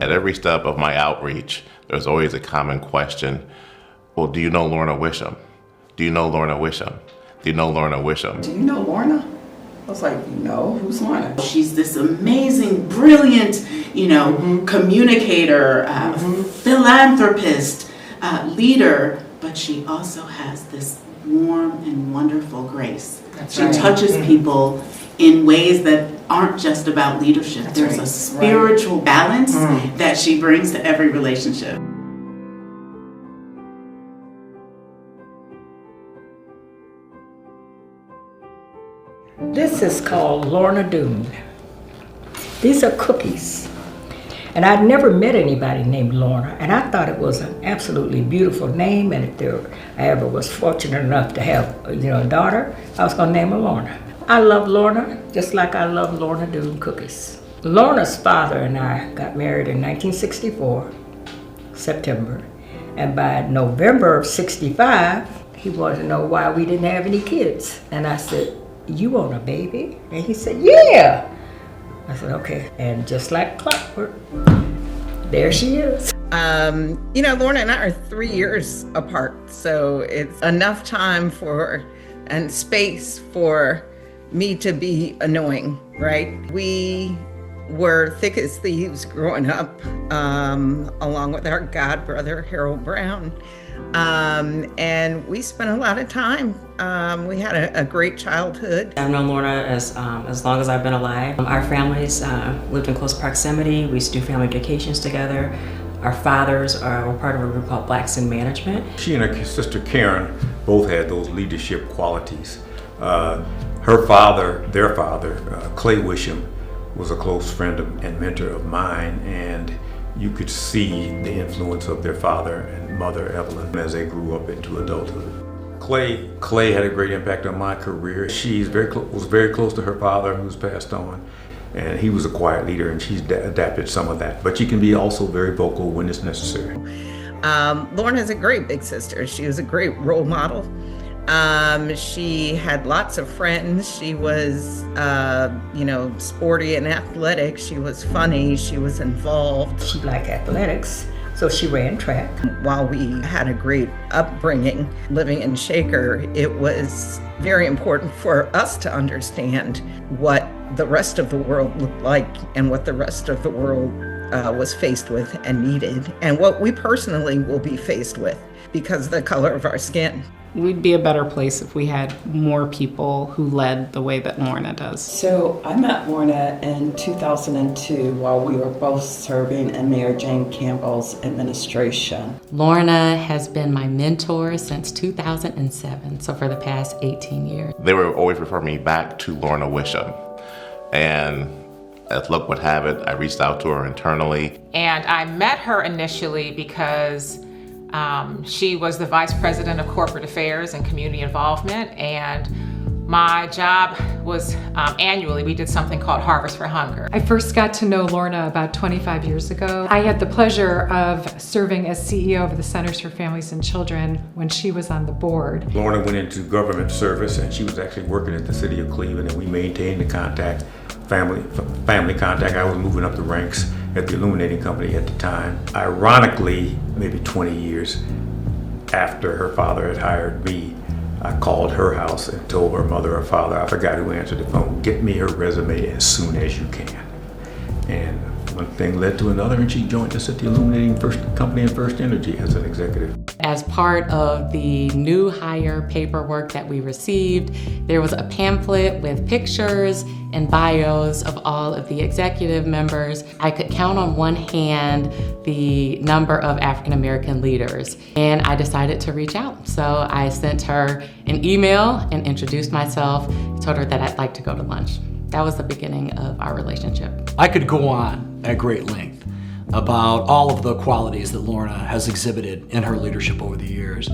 At every step of my outreach, there's always a common question. Well, do you know Lorna Wisham? Do you know Lorna Wisham? Do you know Lorna Wisham? Do you know Lorna? I was like, no, who's Lorna? She's this amazing, brilliant, communicator, philanthropist, leader, but she also has this warm and wonderful grace. She touches people in ways that aren't just about leadership. There's a spiritual balance that she brings to every relationship. This is called Lorna Doone. These are cookies. And I'd never met anybody named Lorna, and I thought it was an absolutely beautiful name, and if I ever was fortunate enough to have a daughter, I was gonna name her Lorna. I love Lorna just like I love Lorna Doone cookies. Lorna's father and I got married in 1964, September, and by November of 65, he wanted to know why we didn't have any kids. And I said, "You want a baby?" And he said, "Yeah." I said, "Okay." And just like clockwork, there she is. Lorna and I are 3 years apart, so it's enough time and space for me to be annoying, right? We were thick as thieves growing up, along with our god brother, Harold Brown. And we spent a lot of time. We had a great childhood. I've known Lorna as long as I've been alive. Our families lived in close proximity. We used to do family vacations together. Our fathers were part of a group called Blacks in Management. She and her sister Karen both had those leadership qualities. Her father, their father, Clay Wisham, was a close friend and mentor of mine, and you could see the influence of their father and mother, Evelyn, as they grew up into adulthood. Clay had a great impact on my career. She was very close to her father, who's passed on, and he was a quiet leader, and she's adapted some of that. But she can be also very vocal when it's necessary. Lorna's a great big sister. She was a great role model. She had lots of friends. She was, sporty and athletic. She was funny. She was involved. She liked athletics, so she ran track. While we had a great upbringing living in Shaker, it was very important for us to understand what the rest of the world looked like and what the rest of the world was faced with and needed, and what we personally will be faced with because of the color of our skin. We'd be a better place if we had more people who led the way that Lorna does. So I met Lorna in 2002 while we were both serving in Mayor Jane Campbell's administration. Lorna has been my mentor since 2007, so for the past 18 years. They would always refer me back to Lorna Wisham. And as luck would have it, I reached out to her internally. And I met her initially because she was the Vice President of Corporate Affairs and Community Involvement, and my job was annually, we did something called Harvest for Hunger. I first got to know Lorna about 25 years ago. I had the pleasure of serving as CEO of the Centers for Families and Children when she was on the board. Lorna went into government service, and she was actually working at the city of Cleveland, and we maintained the contact, family contact. I was moving up the ranks at the illuminating company at the time. Ironically, maybe 20 years after her father had hired me, I called her house and told her mother or father, I forgot who answered the phone, "Get me her resume as soon as you can." And one thing led to another, and she joined us at the illuminating company in First Energy as an executive. As part of the new hire paperwork that we received, there was a pamphlet with pictures and bios of all of the executive members. I could count on one hand the number of African American leaders, and I decided to reach out. So I sent her an email and introduced myself, told her that I'd like to go to lunch. That was the beginning of our relationship. I could go on at great length about all of the qualities that Lorna has exhibited in her leadership over the years.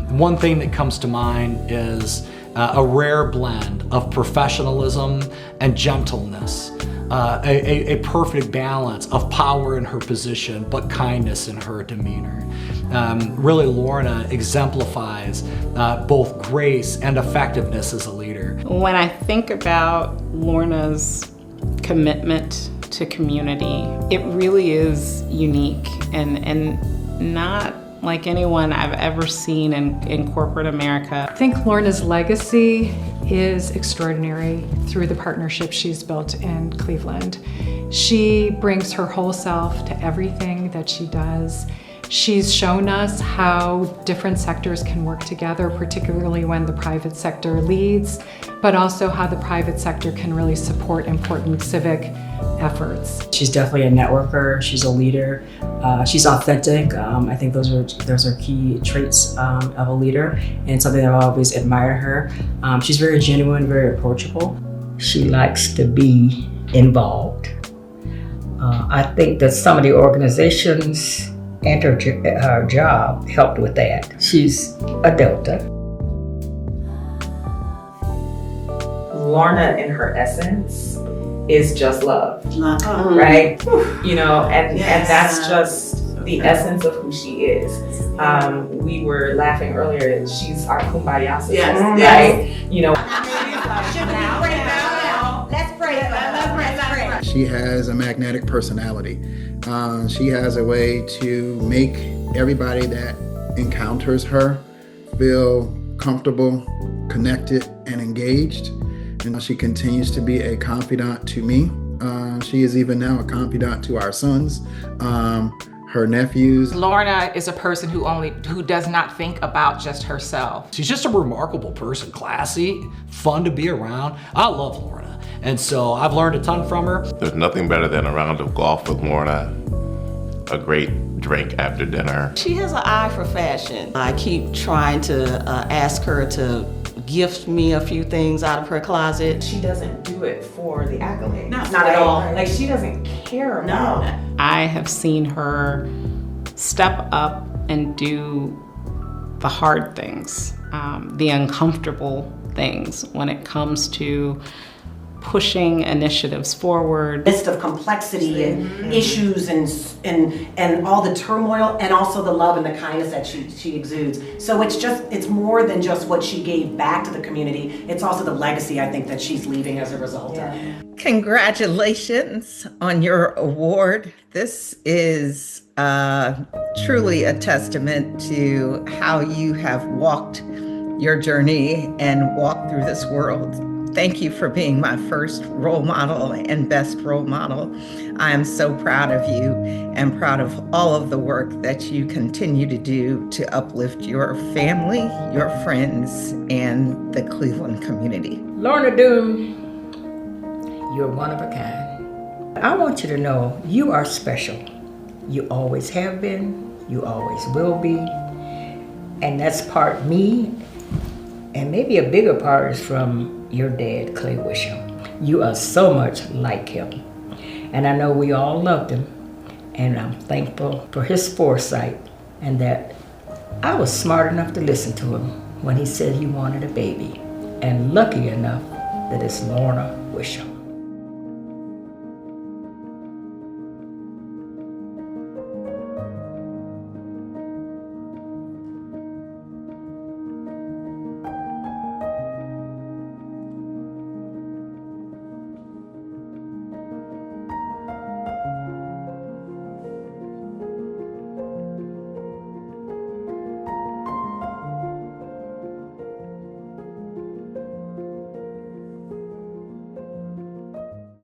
One thing that comes to mind is a rare blend of professionalism and gentleness, a perfect balance of power in her position, but kindness in her demeanor. Really, Lorna exemplifies both grace and effectiveness as a leader. When I think about Lorna's commitment to community. It really is unique and not like anyone I've ever seen in corporate America. I think Lorna's legacy is extraordinary through the partnership she's built in Cleveland. She brings her whole self to everything that she does. She's shown us how different sectors can work together, particularly when the private sector leads, but also how the private sector can really support important civic efforts. She's definitely a networker. She's a leader. She's authentic. I think those are key traits of a leader, and something that I've always admired her. She's very genuine, very approachable. She likes to be involved. I think that some of the organizations and her job helped with that. She's a Delta. Lorna, in her essence, is just love, Mm. right? You know, and Yes. that's just the essence of who she is. We were laughing earlier. She's our kumbaya sister, Yes, right? yes. You know. She has a magnetic personality. She has a way to make everybody that encounters her feel comfortable, connected, and engaged. And she continues to be a confidant to me. She is even now a confidant to our sons, her nephews. Lorna is a person who does not think about just herself. She's just a remarkable person, classy, fun to be around. I love Lorna. And so I've learned a ton from her. There's nothing better than a round of golf with Lorna, a great drink after dinner. She has an eye for fashion. I keep trying to ask her to gift me a few things out of her closet. She doesn't do it for the accolade. No, Not at all. Like, she doesn't care about it. I have seen her step up and do the hard things, the uncomfortable things when it comes to pushing initiatives forward. Midst of complexity and issues and all the turmoil, and also the love and the kindness that she exudes. So it's more than just what she gave back to the community. It's also the legacy, I think, that she's leaving as a result of. Congratulations on your award. This is truly a testament to how you have walked your journey and walked through this world. Thank you for being my first role model and best role model. I am so proud of you and proud of all of the work that you continue to do to uplift your family, your friends, and the Cleveland community. Lorna Doom, you're one of a kind. I want you to know you are special. You always have been, you always will be. And that's part me, and maybe a bigger part is from your dad, Clay Wisham. You are so much like him. And I know we all loved him. And I'm thankful for his foresight and that I was smart enough to listen to him when he said he wanted a baby. And lucky enough that it's Lorna Wisham.